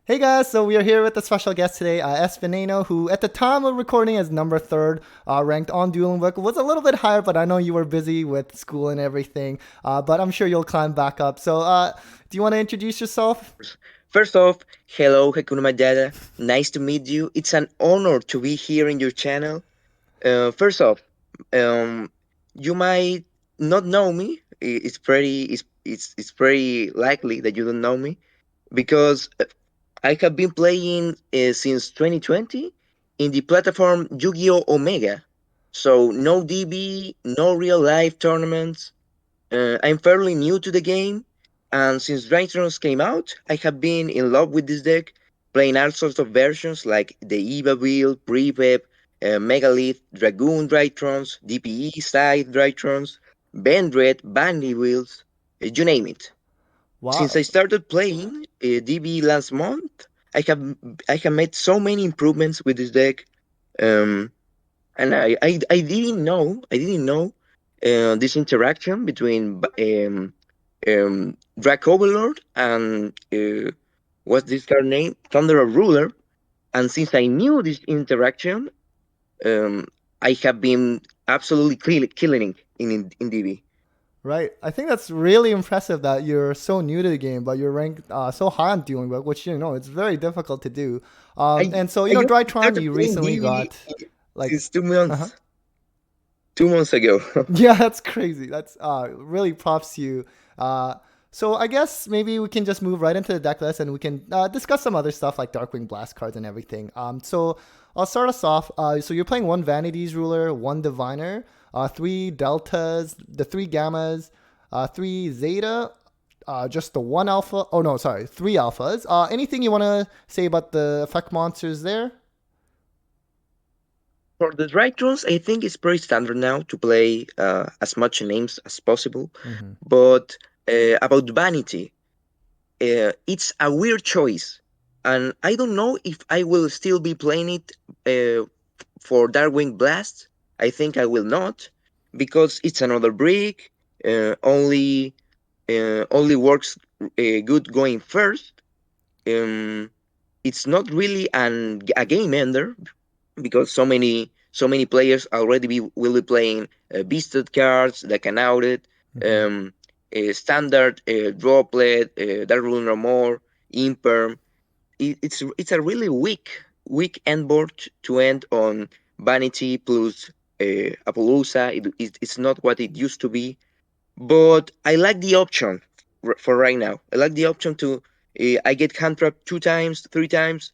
Hey guys, so we are here with a special guest today, Es-Veneno, who at the time of recording is number third, ranked on Dueling Book. Was a little bit higher, but I know you were busy with school and everything. But I'm sure you'll climb back up. So, do you want to introduce yourself? First off, hello, Hakuna Matata. Nice to meet you. It's an honor to be here in your channel. First off, um, you might not know me. It's pretty likely that you don't know me because I have been playing since 2020 in the platform Yu-Gi-Oh! Omega. So no DB, no real life tournaments. I'm fairly new to the game, and since DRYTRON came out, I have been in love with this deck, playing all sorts of versions like the EVA build, Prepep, Megalith, Dragoon Drytrons, DPE side Drytrons, Vendred, Bandy builds, you name it. Since Wow. I started playing DB last month, I have I have made so many improvements with this deck. Um, and I didn't know this interaction between Drag Overlord and what's this card name? Thunderer Ruler. And since I knew this interaction, um, I have been absolutely killing it in DB. Right. I think that's really impressive that you're so new to the game, but you're ranked so high on Dueling Book, which, it's very difficult to do. I And so, I only Drytron, started you playing recently DB got, like, since two uh-huh. months 2 months ago. Yeah, that's crazy. That's really props to you. Uh, so I guess maybe we can just move right into the deck list and we can discuss some other stuff like Darkwing Blast cards and everything. So I'll start us off. So you're playing one Vanities Ruler, one Diviner, three Deltas, the three Gammas, three Zeta, just the one Alpha. Oh no, sorry, three Alphas. Anything you want to say about the effect monsters there? For the Drytrons, I think it's pretty standard now to play as much names as possible. Mm-hmm. But about Vanity, it's a weird choice. And I don't know if I will still be playing it for Darkwing Blast. I think I will not, because it's another brick, only works good going first. Um, it's not really a game ender because so many players already will be playing beasted cards that can out it, Mm-hmm. standard droplet, dark rule no more, imperm. It's a really weak end board to end on vanity plus Appaloosa. It's not what it used to be, but I like the option for right now. I like the option to I get hand trapped 2 times, 3 times,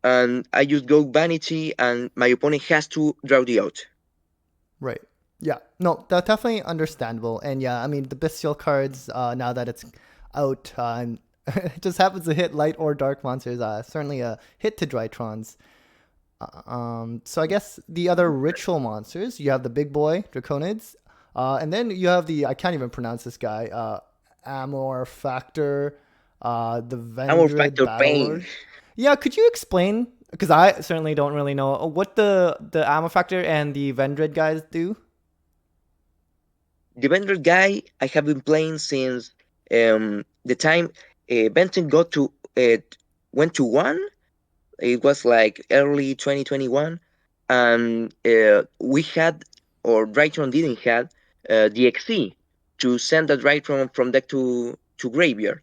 and I just go vanity, and my opponent has to draw the out. Right. Yeah. No, that's definitely understandable. And yeah, I mean the bestial cards now that it's out and it just happens to hit light or dark monsters. Certainly a hit to Drytrons. So I guess the other ritual monsters, you have the big boy Draconids, and then you have the I can't even pronounce this guy, Amor Factor, the Amor Vendred Factor Pain. Battlelord. Yeah, could you explain? Because I certainly don't really know what the Amor Factor and the Vendred guys do. The vendor guy I have been playing since the time Benton went to one. It was like early 2021, and we had, or Drytron didn't have, the XC to send that Drytron from deck to graveyard.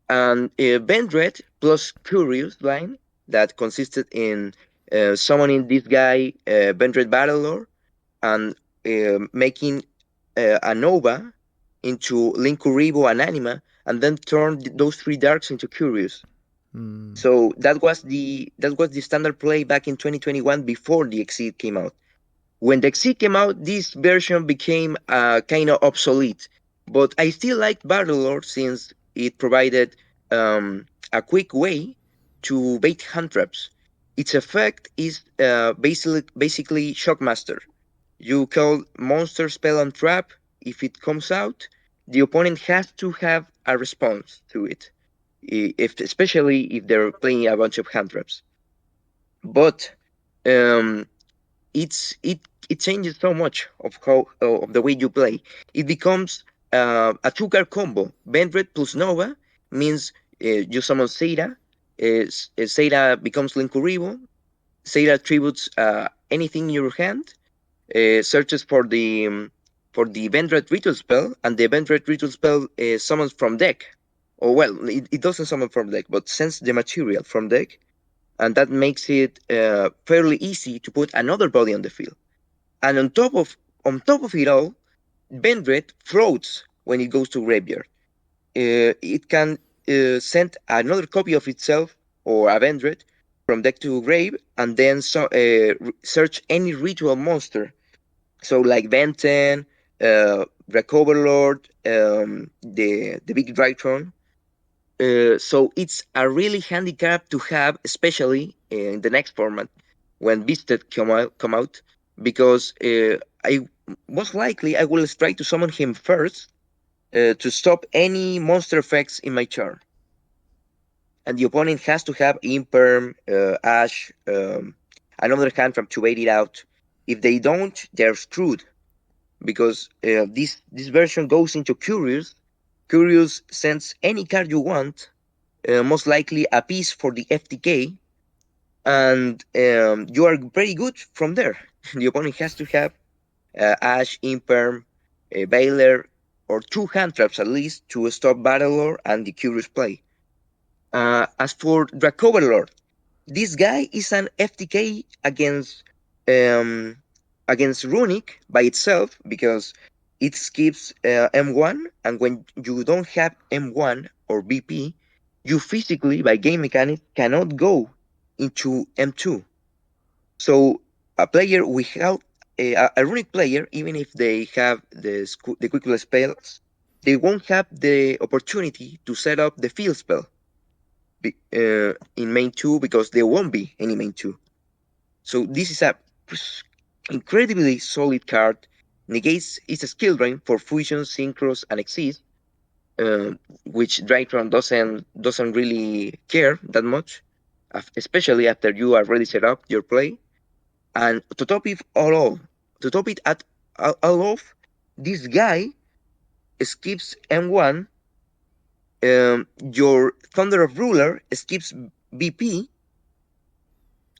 And Vendred plus Curious line that consisted in summoning this guy, Vendred Battlelord, and making a Nova into Linkuribo and Anima, and then turn those three darks into Curious. Hmm. So that was the standard play back in 2021 before the Exceed came out. When the Exceed came out, this version became kind of obsolete. But I still liked Battlelord since it provided a quick way to bait hand traps. Its effect is basically Shockmaster. You call monster spell and trap. If it comes out, the opponent has to have a response to it, if especially if they're playing a bunch of hand traps. But um, it changes so much of how of the way you play. It becomes a two card combo. Vendred plus Nova means you summon Zeta. Seira becomes Linkuribo. Seira tributes anything in your hand, searches for the event red ritual spell, and the event red ritual spell summons from deck. Or well, it doesn't summon from deck, but sends the material from deck, and that makes it fairly easy to put another body on the field. And on top of it all, Vendred floats when it goes to graveyard. It can send another copy of itself or a Vendred from deck to grave, and then search any ritual monster. So like Venten, Recoverlord, the big DRYTRON. So it's a really handicap to have, especially in the next format when Beasted come out, because I most likely I will try to summon him first to stop any monster effects in my turn, and the opponent has to have Imperm, Ash, another hand from to wait it out. If they don't, they're screwed because this version goes into Curious. Curious sends any card you want, most likely a piece for the FTK, and you are very good from there. The opponent has to have Ash, Imperm, Baylor, or two hand traps at least to stop Battlelord and the Curious play. As for Dracoverlord, this guy is an FTK um, against Runic by itself because it skips M1, and when you don't have M1 or BP, you physically, by game mechanics, cannot go into M2. So a player without a Runic player, even if they have the quick spells, they won't have the opportunity to set up the field spell in main 2 because there won't be any main 2. So this is a incredibly solid card. Negates is a skill drain for fusion, synchros, and exist, which DRYTRON doesn't really care that much, especially after you are already set up your play. And to top it at all off, this guy skips M1. Your Thunder of Ruler skips BP,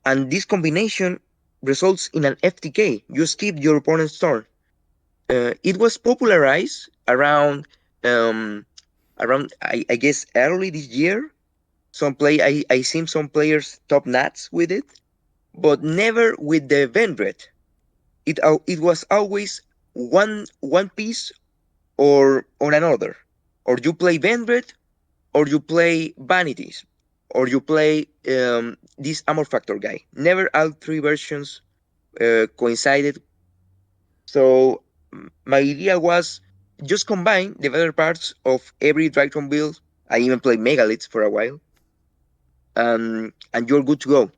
and this combination results in an FTK. You skip your opponent's turn. It was popularized um, around I guess early this year. I seen some players top nats with it, but never with the Vendred. It was always one piece or another, or you play Vendred, or you play Vanities, or you play this Armor Factor guy. Never all three versions coincided. So my idea was just combine the better parts of every DRYTRON build. I even played Megaliths for a while, and you're good to go.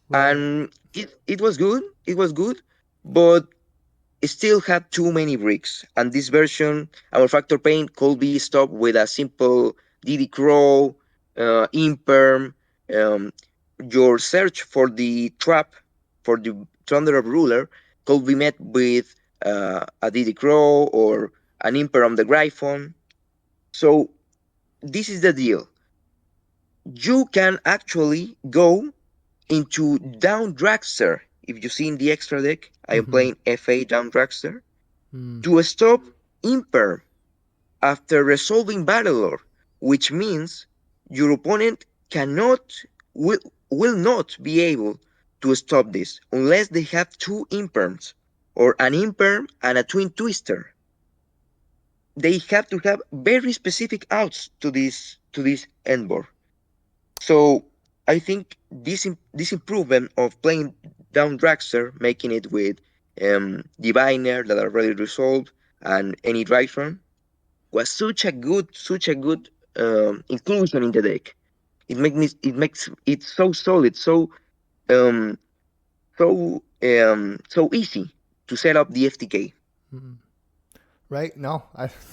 Right. And it was good. It was good, but it still had too many bricks. And this version, our factor paint could be stopped with a simple DD Crow, Imperm, um, your search for the trap, for the Thunder of Ruler, could be met with a DD Crow or an Imper on the Gryphon. So this is the deal. You can actually go into Down Dragster. If you see in the extra deck, I am Mm-hmm. playing FA Down Dragster Mm. to stop Imper after resolving Battlelord, which means your opponent cannot will, will not be able to stop this unless they have two Imperms or an Imperm and a Twin Twister. They have to have very specific outs to this endboard. So I think this improvement of playing down Dragster, making it with Diviner that are already resolved and any Drytron was such a good inclusion in the deck. It makes it so solid, um so easy to set up the FTK. Mm. Right? No,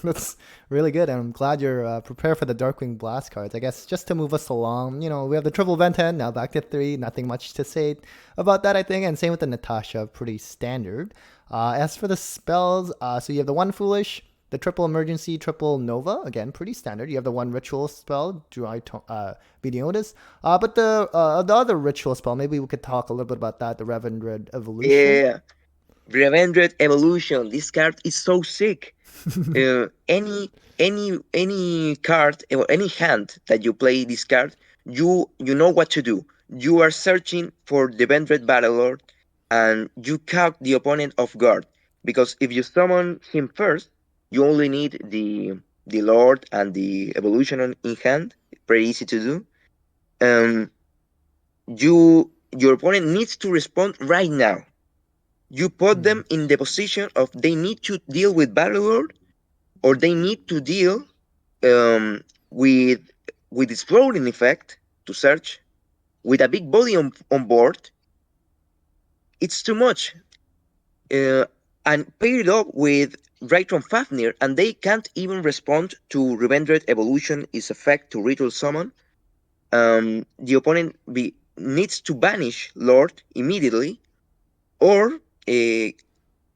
that's really good. And I'm glad you're prepared for the Darkwing Blast cards. I guess just to move us along, we have the triple Venten, now back to 3. Nothing much to say about that, I think. And same with the Natasha, pretty standard. As for the spells, so you have the One Foolish, the triple emergency, triple nova. Again, pretty standard. You have the one ritual spell, Vidiotis. But the other ritual spell, maybe we could talk a little bit about that. The Revendred evolution. Yeah, Revendred Evolution. This card is so sick. Any card or any hand that you play this card, you know what to do. You are searching for the Vendred Battlelord, and you caught the opponent off guard. Because if you summon him first, you only need the Lord and the Evolution in hand. Pretty easy to do. Um, your opponent needs to respond right now. You put Hmm. them in the position of they need to deal with Battlelord, or they need to deal um, with with its floating effect to search with a big body on board. It's too much, uh, and pair it up with DRYTRON Fafnir, and they can't even respond to Revendred Evolution is effect to ritual summon. The opponent needs to banish Lord immediately, or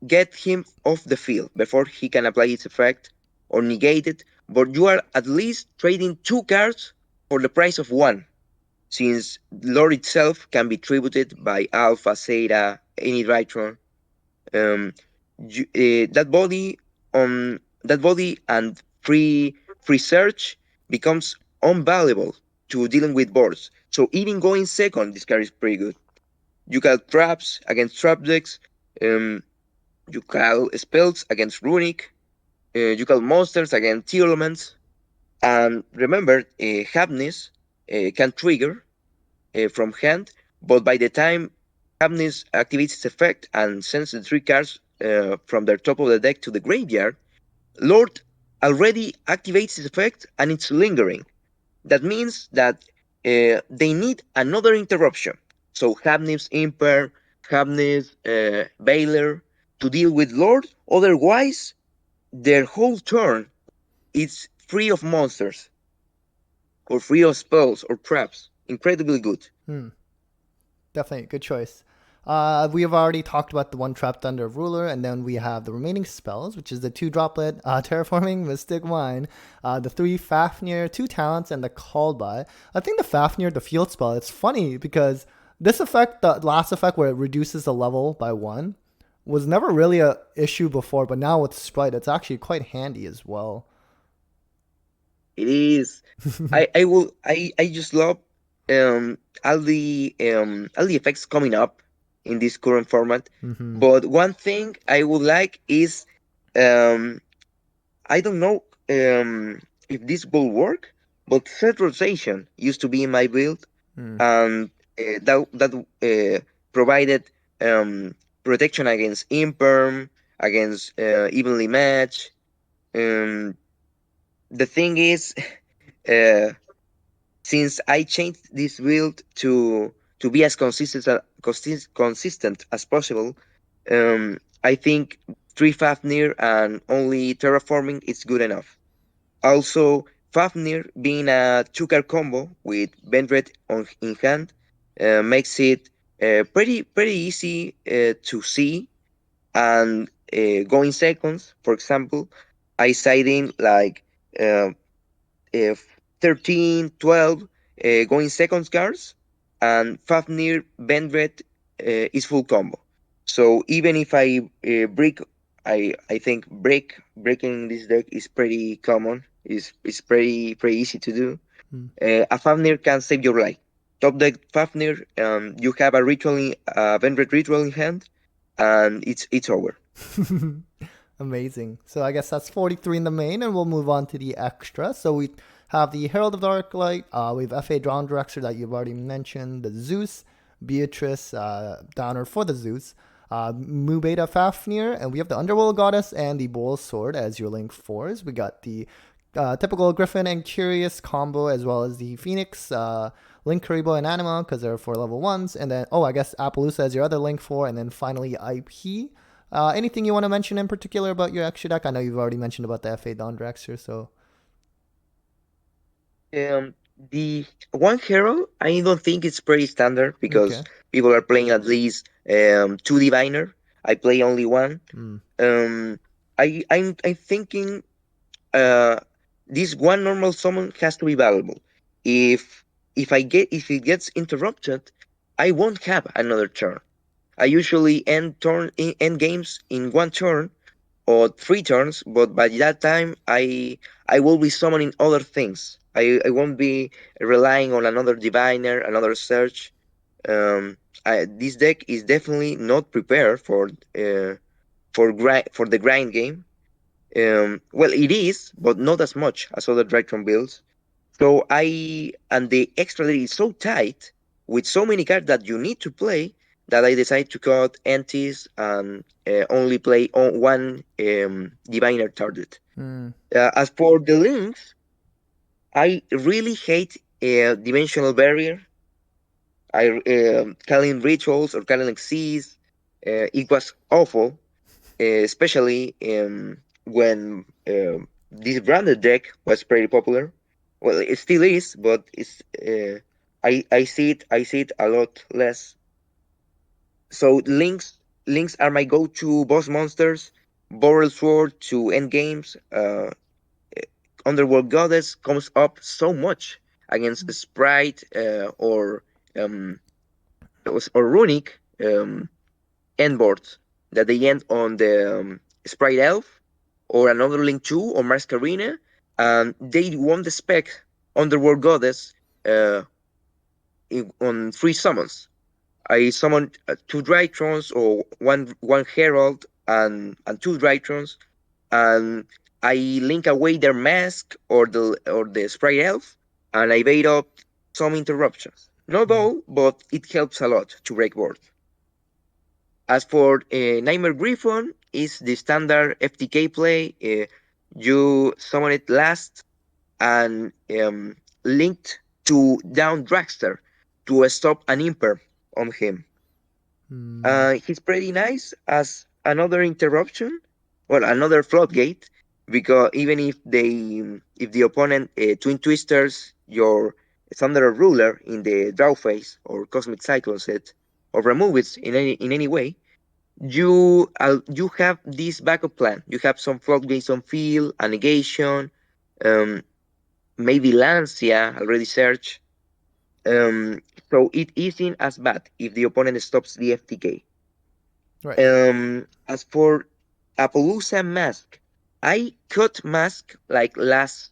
get him off the field before he can apply its effect or negate it. But you are at least trading two cards for the price of one, since Lore itself can be tributed by Alpha, Zeta, any Drytron. Um, that body and free search becomes unvaluable to dealing with boards. So even going second, this card is pretty good. You got traps against trap decks. Um, you call spells against runic. You call monsters against elements. And remember, Hapness can trigger from hand, but by the time Hapness activates its effect and sends the three cards from the top of the deck to the graveyard, Lord already activates its effect and it's lingering. That means that they need another interruption. So Hapness Imper, Hapness Baylor to deal with Lord. Otherwise, their whole turn is free of monsters or free of spells or traps. Incredibly good. Hmm. Definitely good choice. We have already talked about the one Trap Thunder Ruler, and then we have the remaining spells, which is the two droplet Terraforming Mystic Mine, the three Fafnir, two talents, and the Called By. I think the Fafnir, the field spell, it's funny because this effect, the last effect where it reduces the level by one, was never really a issue before, but now with Sprite, it's actually quite handy as well. It is. I just love all the effects coming up in this current format. Mm-hmm. But one thing I would like is um I don't know if this will work, but thread rotation used to be in my build, Mm. and that provided protection against imperm, against evenly match. Um, the thing is, uh, since I changed this build to be as consistent as possible, I think three Fafnir and only terraforming is good enough. Also, Fafnir being a two-card combo with Vendred in hand makes it pretty easy to see, and going seconds, for example, I side in like uh, if 13, 12 going seconds cards, and Fafnir Vendred is full combo. So even if I think breaking this deck is pretty common. Is pretty easy to do. Mm. A Fafnir can save your life. Top deck Fafnir, you have a Vendred ritual in hand, and it's over. Amazing. So I guess that's 43 in the main, and we'll move on to the extra. So we have the Herald of Darklight, we have FA Drawn Director that you've already mentioned, the Zeus, Beatrice, Downer for the Zeus, Mubeta Fafnir, and we have the Underworld Goddess and the Bull Sword as your link fours. We got the typical Griffin and Curious combo, as well as the Phoenix, Link Karibo and Anima, because they're for level ones. And then, I guess Appaloosa as your other link four. And then finally, IP. Anything you want to mention in particular about your extra deck? I know you've already mentioned about the FA Dawn Drexer, so. The one hero, I don't think it's pretty standard because Okay. people are playing at least two diviner. I play only one. Mm. I'm thinking uh, this one normal summon has to be valuable. If if it gets interrupted, I won't have another turn. I usually end games in one turn or three turns, but by that time I will be summoning other things. I won't be relying on another diviner, another search. This deck is definitely not prepared for the grind game. Well, it is, but not as much as other DRYTRON builds. So and the extra deck is so tight with so many cards that you need to play that I decided to cut entities and only play on one diviner target. Mm. As for the links, I really hate dimensional barrier. Calling rituals or calling seas. It was awful, especially when this branded deck was pretty popular. Well, it still is, but it's I see it a lot less. So links are my go-to boss monsters. Boral Sword to end games. Underworld Goddess comes up so much against Sprite um, or Runic end boards that they end on the Sprite Elf or another Link 2 or Masquerina, and they won the spec Underworld Goddess uh, on three summons. I summoned two Drytrons or one Herald and two Drytrons, and I link away their mask or the Sprite Elf, and I bait up some interruptions. Not Mm. all, but it helps a lot to break board. As for Nightmare Griffon, is the standard FTK play. You summon it last and linked to down Dragster to stop an imperm on him. Mm. He's pretty nice as another interruption, well, another floodgate, because even if the opponent twin twisters your Thunder Ruler in the draw phase or Cosmic Cyclone set, or remove it in any way, you have this backup plan. You have some floodgates on field, a negation, um, maybe Lancia already search. Um, so it isn't as bad if the opponent stops the FTK. Right. As for Appaloosa Mask, I cut Mask like last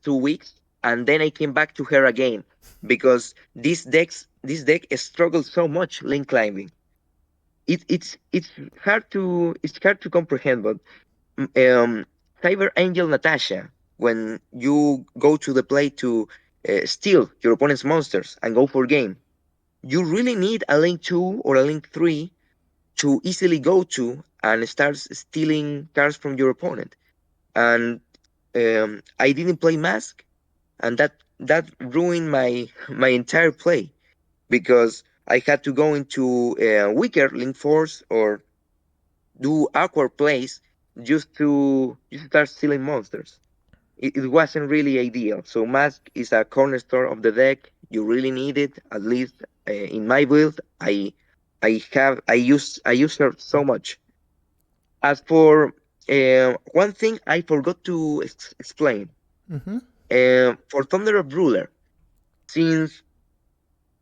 2 weeks, and then I came back to her again because this deck struggles so much link climbing. It's hard to comprehend, but um, Cyber Angel Natasha, when you go to the play to steal your opponent's monsters and go for game, you really need a link 2 or a link 3 to easily go to and start stealing cards from your opponent. And I didn't play Mask, and that ruined my my entire play because I had to go into weaker link force or do awkward plays just start stealing monsters. It wasn't really ideal. So Mask is a cornerstone of the deck. You really need it. At least in my build, I use her so much. As for one thing I forgot to explain, Mm-hmm. for Thunder of Ruler, since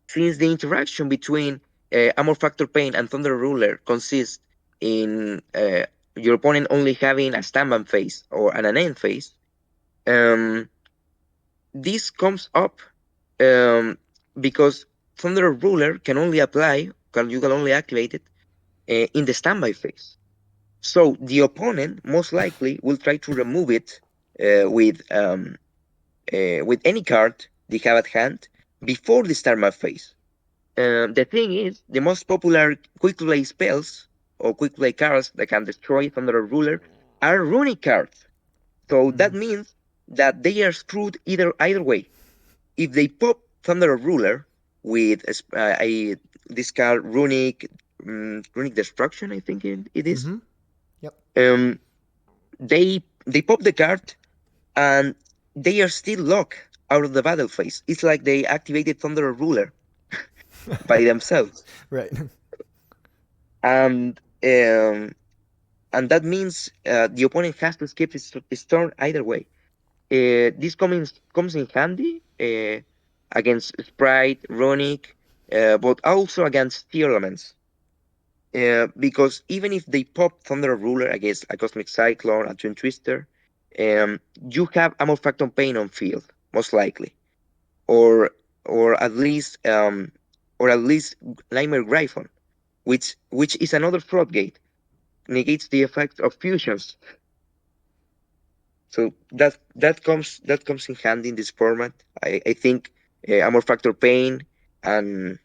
since the interaction between Armor Factor Pain and Thunder Ruler consists in your opponent only having a standby phase or an end phase, um, this comes up um, because Thunder Ruler can only you can only activate it in the standby phase. So the opponent most likely will try to remove it with any card they have at hand before the standby phase. The thing is, the most popular quick play spells or quick play cards that can destroy Thunder Ruler are runic cards. So that Mm. means that they are screwed either way. If they pop Thunder Ruler with a this card runic destruction, I think it is. Mm-hmm. Yep. Um, they pop the card and they are still locked out of the battle phase. It's like they activated Thunder Ruler by themselves. Right. And and that means the opponent has to skip his turn either way. This comes in handy against Sprite, Runic, but also against Tier elements. Because even if they pop Thunder Ruler against a Cosmic Cyclone, a Twin Twister, you have Amor Factor Pain on field, most likely, or or at least um, or at least Nightmare Gryphon, which is another floodgate, negates the effect of fusions. So that comes in handy in this format. I think Amor Factor Pain and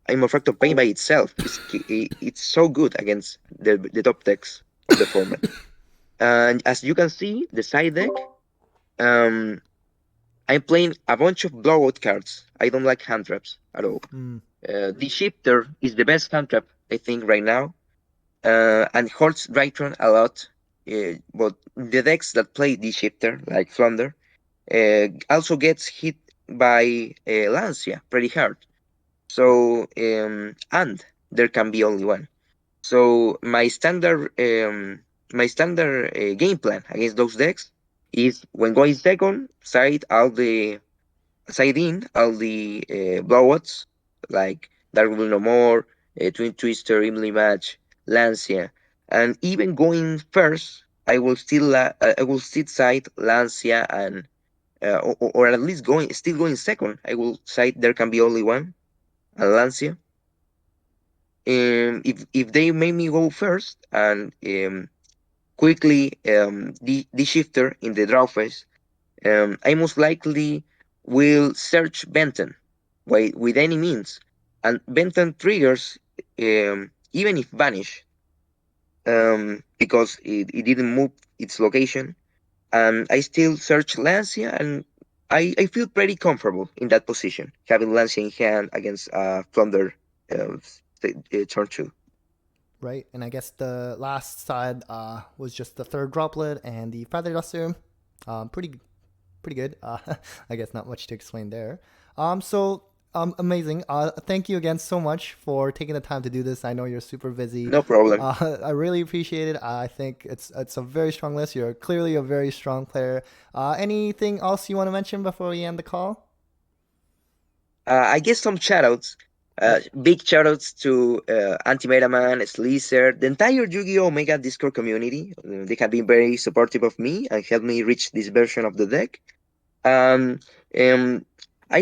Amor Factor Pain by itself it's so good against the top decks of the format. And as you can see, the side deck, um, I'm playing a bunch of blowout cards. I don't like hand traps at all. Mm, The Shifter is the best hand trap I think right now, and hurts DRYTRON a lot. But the decks that play the Shifter, like Flounder, also gets hit by Lancia pretty hard. So and there can be only one. So my standard game plan against those decks is when going second, side in all the blowouts like Dark Will No More, Twin Twister, Imli Match, Lancia, and even going first, I will still side Lancia and or at least going second. I will side There Can Be Only One and Lancia. If they make me go first and quickly the shifter in the draw phase, I most likely will search Benton with any means, and Benton triggers even if vanish, because it didn't move its location, and I still search Lancia, and I feel pretty comfortable in that position, having Lancia in hand against Thunder turn two. right, and I guess the last side was just the third droplet and the feather duster. Pretty good. I guess not much to explain there. Amazing. Thank you again so much for taking the time to do this. I know you're super busy. No problem. I really appreciate it. I think it's a very strong list. You're clearly a very strong player. Anything else you want to mention before we end the call? I guess some shoutouts. Yep. Big shoutouts to Anti-Metaman, Sleazer, the entire Yu-Gi-Oh! Omega Discord community. They have been very supportive of me and helped me reach this version of the deck. Um, um, I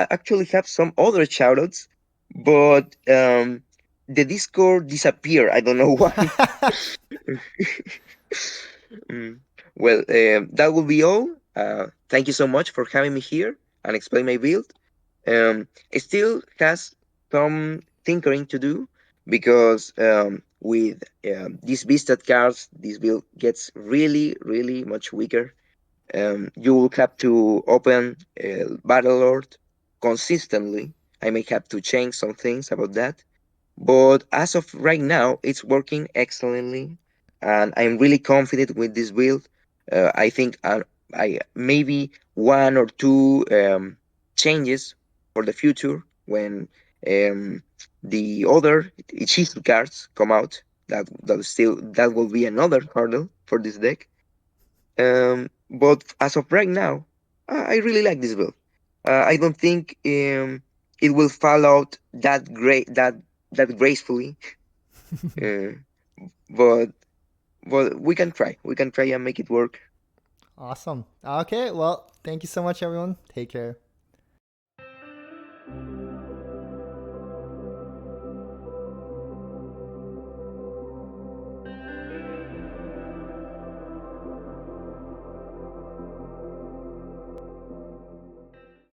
actually have some other shoutouts, but the Discord disappeared. I don't know why. Mm, well, that will be all. Thank you so much for having me here and explain my build. It still has some tinkering to do because with these Beasted cards, this build gets really, really much weaker. You will have to open Battle Lord consistently. I may have to change some things about that. But as of right now, it's working excellently, and I'm really confident with this build. I think I maybe one or two changes for the future when um, the other Ichizu cards come out. That will be another hurdle for this deck. But as of right now, I really like this build. I don't think it will fall out that gracefully. Uh, but we can try. We can try and make it work. Awesome. Okay. Well, thank you so much, everyone. Take care.